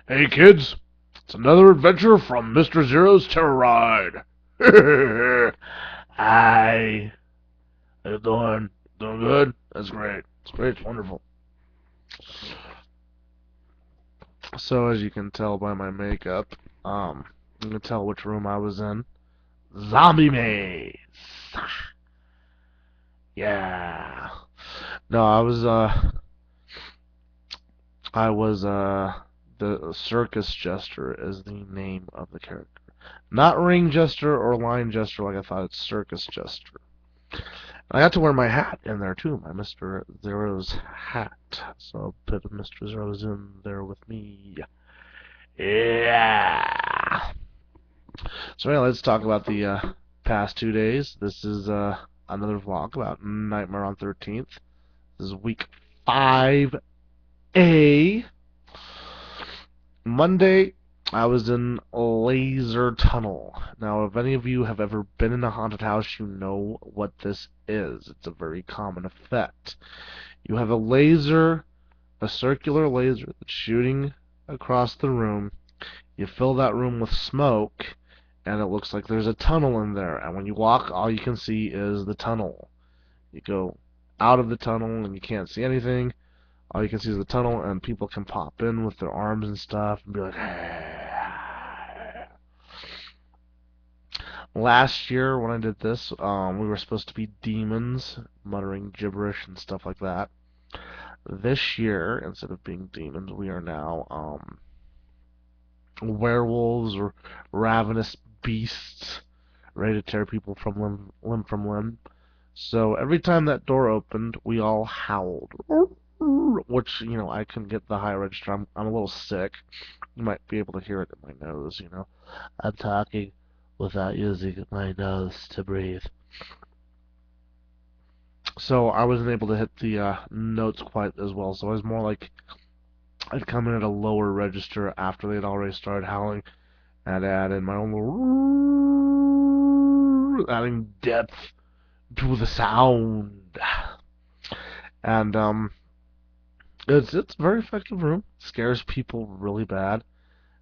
Hey kids, it's another adventure from Mr. Zero's Terror Ride. Hi, how you doing? Doing good? That's great. It's great. It's wonderful. So as you can tell by my makeup, you can tell which room I was in. Zombie maze. Yeah. No, I was the circus jester is the name of the character. Not ring jester or line jester like I thought. It's circus jester. I got to wear my hat in there too, my Mr. Zero's hat. So I'll put Mr. Zero's in there with me. Yeah. So anyway, let's talk about the past 2 days. This is another vlog about Nightmare on 13th. This is week 5A. Monday, I was in Laser Tunnel. Now, if any of you have ever been in a haunted house, you know what this is. It's a very common effect. You have a circular laser that's shooting across the room. You fill that room with smoke, and it looks like there's a tunnel in there. And when you walk, all you can see is the tunnel. You go out of the tunnel, and you can't see anything. All you can see is the tunnel, and people can pop in with their arms and stuff and be like, Last year when I did this, we were supposed to be demons, muttering gibberish and stuff like that. This year, instead of being demons, we are now werewolves or ravenous beasts ready to tear people from limb from limb. So every time that door opened, we all howled, which I couldn't get the high register. I'm a little sick. You might be able to hear it in my nose. I'm talking without using my nose to breathe. So I wasn't able to hit the notes quite as well. So I was more like I'd come in at a lower register after they'd already started howling, and add in my own little adding depth to the sound. And it's a very effective room. Scares people really bad.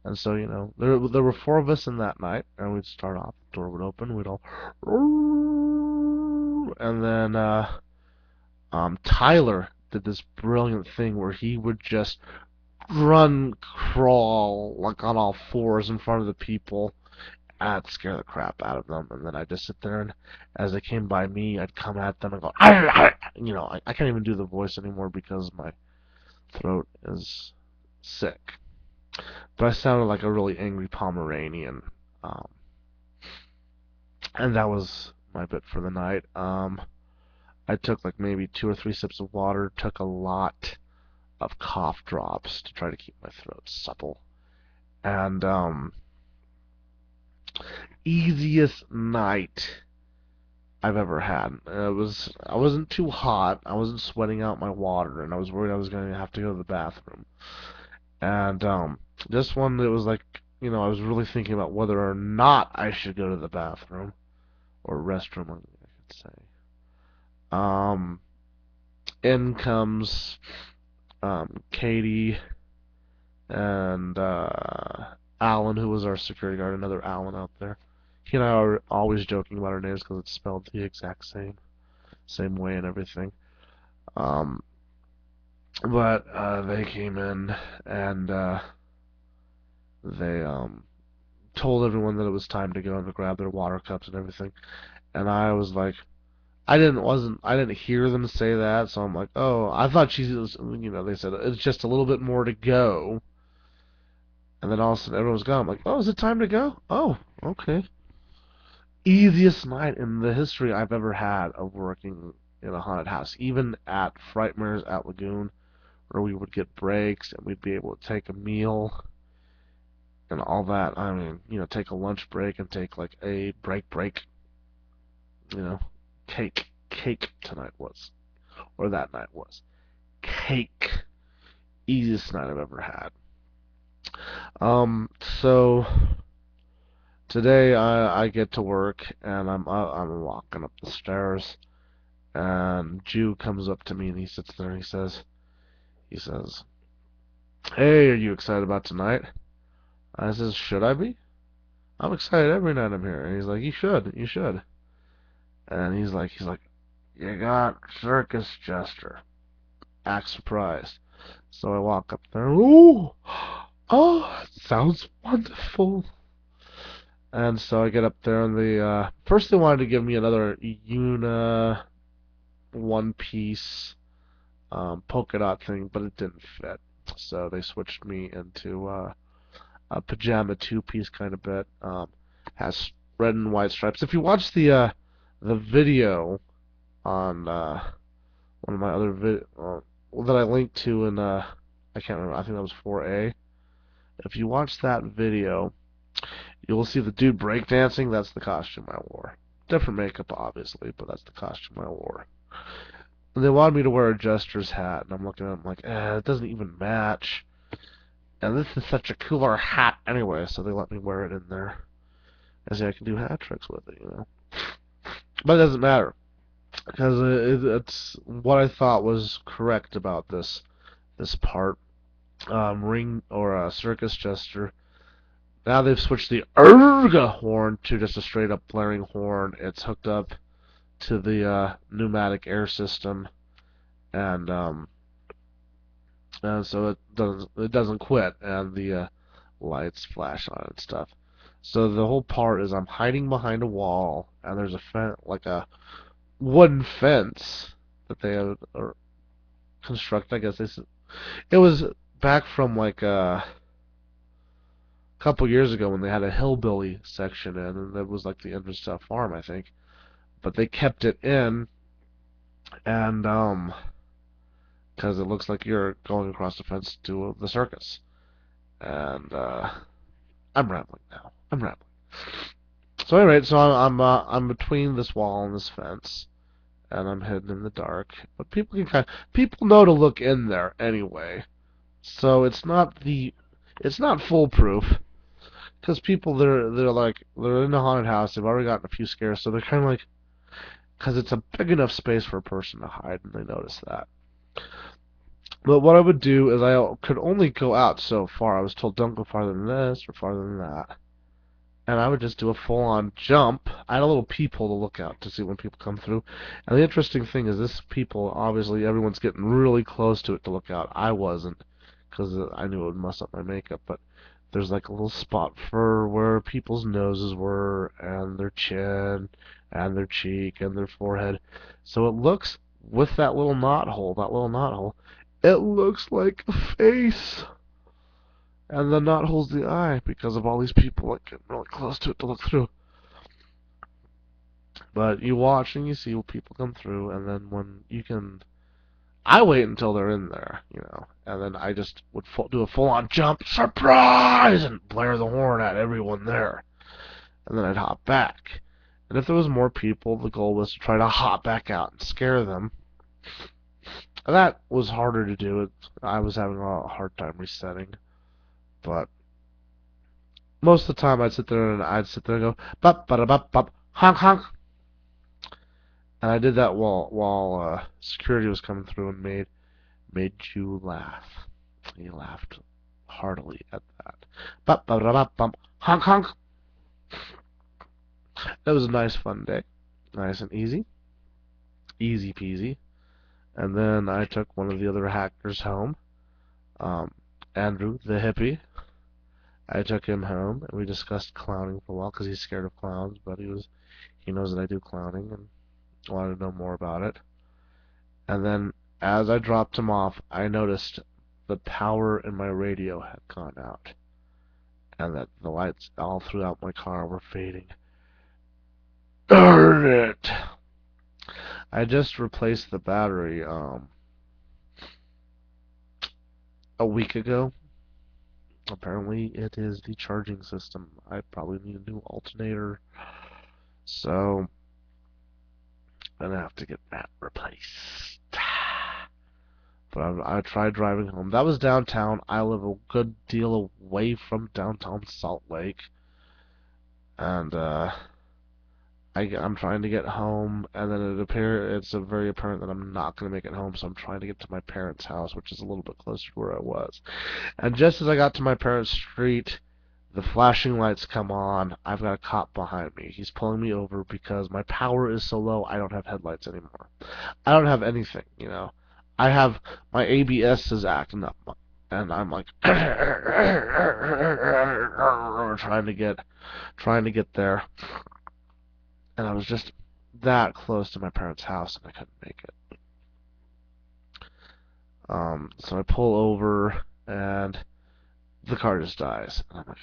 And so, there were four of us in that night, and we'd start off, the door would open, we'd all, and then Tyler did this brilliant thing where he would just run, crawl like on all fours in front of the people. I'd scare the crap out of them, and then I'd just sit there, and as they came by me, I'd come at them and go, I can't even do the voice anymore because my throat is sick. But I sounded like a really angry Pomeranian. Um, and that was my bit for the night. I took like maybe 2 or 3 sips of water, took a lot of cough drops to try to keep my throat supple. And easiest night I've ever had. I wasn't too hot, I wasn't sweating out my water, and I was worried I was going to have to go to the bathroom. And this one, it was like, I was really thinking about whether or not I should go to the bathroom or restroom, I could say. Um, in comes Katie and Alan, who was our security guard, another Alan out there. He and I are always joking about our names because it's spelled the exact same way and everything. Um, but they came in and they told everyone that it was time to go and to grab their water cups and everything. And I was like, I didn't hear them say that, so I'm like, oh, I thought she was, they said it's just a little bit more to go. And then all of a sudden everyone was gone. I'm like, oh, is it time to go? Oh, okay. Easiest night in the history I've ever had of working in a haunted house. Even at Frightmares at Lagoon, where we would get breaks and we'd be able to take a meal and all that. I mean, take a lunch break and take like a break. You know, cake tonight was, or that night was. Cake. Easiest night I've ever had. So today I get to work and I'm walking up the stairs and Jew comes up to me and he sits there and he says, Hey, are you excited about tonight? I says, should I be? I'm excited every night I'm here. And he's like, you should. And he's like, you got Circus Jester. Act surprised. So I walk up there. Ooh, oh, that sounds wonderful. And so I get up there, and first they wanted to give me another Una one piece polka dot thing, but it didn't fit. So they switched me into a pajama two-piece kind of bit. Has red and white stripes. If you watch the video on one of my other that I linked to in I can't remember. I think that was 4A. If you watch that video, you will see the dude breakdancing. That's the costume I wore. Different makeup, obviously, but that's the costume I wore. And they wanted me to wear a jester's hat, and I'm looking at it, I'm like, it doesn't even match. And this is such a cooler hat anyway, so they let me wear it in there. I say I can do hat tricks with it, you know. But it doesn't matter, because it's what I thought was correct about this part. Ring or circus jester. Now they've switched the erga horn to just a straight up blaring horn. It's hooked up to the pneumatic air system, and so it doesn't quit, and the lights flash on it and stuff. So the whole part is I'm hiding behind a wall, and there's like a wooden fence that they have or construct. I guess it was back from like a couple years ago when they had a hillbilly section in, and it was like the entrance to a farm, I think. But they kept it in, and because it looks like you're going across the fence to the circus. And I'm rambling now. I'm rambling. So anyway, so I'm between this wall and this fence, and I'm hidden in the dark. But people know to look in there anyway. So it's not foolproof because people they're in a haunted house. They've already gotten a few scares, so they're kind of like because it's a big enough space for a person to hide, and they notice that. But what I would do is I could only go out so far. I was told don't go farther than this or farther than that. And I would just do a full-on jump. I had a little peephole to look out to see when people come through. And the interesting thing is this peephole, obviously everyone's getting really close to it to look out. I wasn't, because I knew it would mess up my makeup. But there's like a little spot for where people's noses were, and their chin, and their cheek, and their forehead. So it looks, with that little knot hole, it looks like a face. And the knot holes the eye because of all these people like getting really close to it to look through. But you watch and you see what people come through, and then when you can, I wait until they're in there, you know, and then I just would do a full-on jump, surprise, and blare the horn at everyone there, and then I'd hop back. And if there was more people, the goal was to try to hop back out and scare them. And that was harder to do. I was having a hard time resetting, but most of the time I'd sit there and go bop ba da bop bop honk honk, and I did that while security was coming through and made you laugh. He laughed heartily at that. Bop ba da bop bop honk honk. It was a nice fun day, nice and easy, easy peasy. And then I took one of the other hackers home, um, Andrew the hippie. I took him home and we discussed clowning for a while because he's scared of clowns, but he knows that I do clowning and wanted to know more about it. And then as I dropped him off, I noticed the power in my radio had gone out and that the lights all throughout my car were fading. Darn it! I just replaced the battery a week ago. Apparently it is the charging system. I probably need a new alternator. So I'm gonna have to get that replaced. But I tried driving home. That was downtown. I live a good deal away from downtown Salt Lake. And I'm trying to get home, and then it's very apparent that I'm not going to make it home, so I'm trying to get to my parents' house, which is a little bit closer to where I was. And just as I got to my parents' street, the flashing lights come on. I've got a cop behind me. He's pulling me over because my power is so low, I don't have headlights anymore. I don't have anything, you know. I have my ABS is acting up, and I'm like trying to get there, and I was just that close to my parents' house, and I couldn't make it. So I pull over, and the car just dies, and I'm like,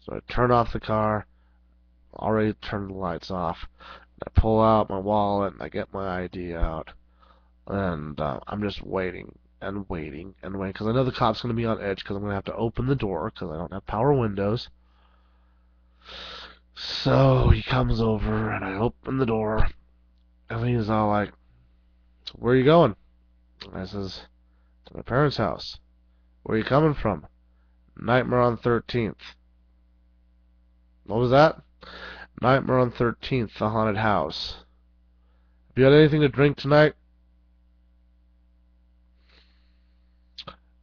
so I turn off the car, already turned the lights off. I pull out my wallet, and I get my ID out, and I'm just waiting and waiting and waiting because I know the cop's going to be on edge because I'm going to have to open the door because I don't have power windows. So he comes over and I open the door and he's all like, "Where are you going?" And I says, "To my parents' house." "Where are you coming from?" "Nightmare on 13th." "What was that?" "Nightmare on 13th, the haunted house." "Have you had anything to drink tonight?"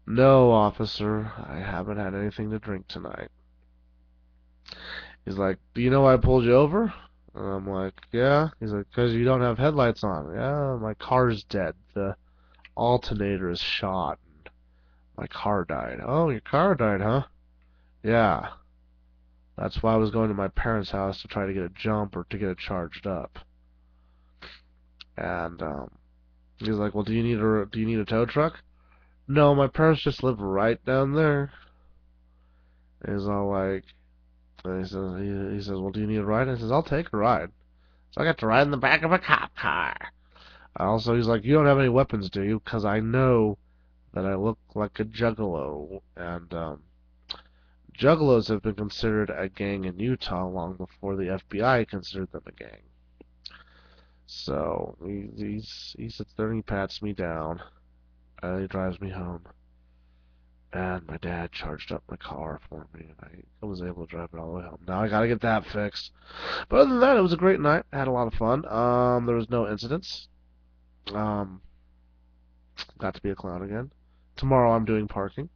"No, officer, I haven't had anything to drink tonight." He's like, "Do you know why I pulled you over?" And I'm like, "Yeah." He's like, "'Cause you don't have headlights on." "Yeah, my car's dead. The alternator is shot. And my car died." "Oh, your car died, huh?" "Yeah. That's why I was going to my parents' house to try to get a jump or to get it charged up." And he's like, "Well, do you need a tow truck?" "No, my parents just live right down there." And he's all like, he says, "Well, do you need a ride?" I says, "I'll take a ride." So I got to ride in the back of a cop car. Also, he's like, "You don't have any weapons, do you?" Because I know that I look like a juggalo, and juggalos have been considered a gang in Utah long before the FBI considered them a gang. So he sits there and he pats me down, and he drives me home, and my dad charged up my car for me, and I was able to drive it all the way home. Now I gotta get that fixed. But other than that, it was a great night. I had a lot of fun. There was no incidents. Um, got to be a clown again. Tomorrow I'm doing parking,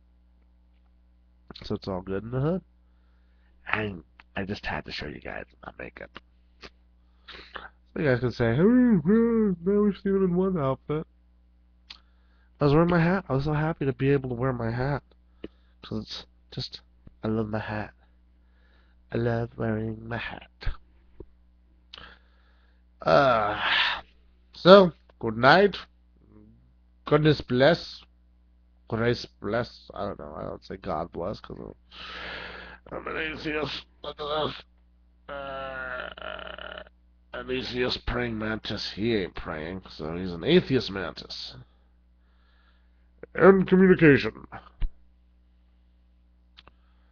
so it's all good in the hood. And I just had to show you guys my makeup. So you guys can say, "Hey, now we've seen him in one outfit." I was wearing my hat. I was so happy to be able to wear my hat. Because it's just, I love my hat. I love wearing my hat. Uh, so, good night. Goodness bless. Grace bless. I don't know. I don't say God bless because I'm an atheist. Look at this. An atheist praying mantis. He ain't praying, so he's an atheist mantis. End communication.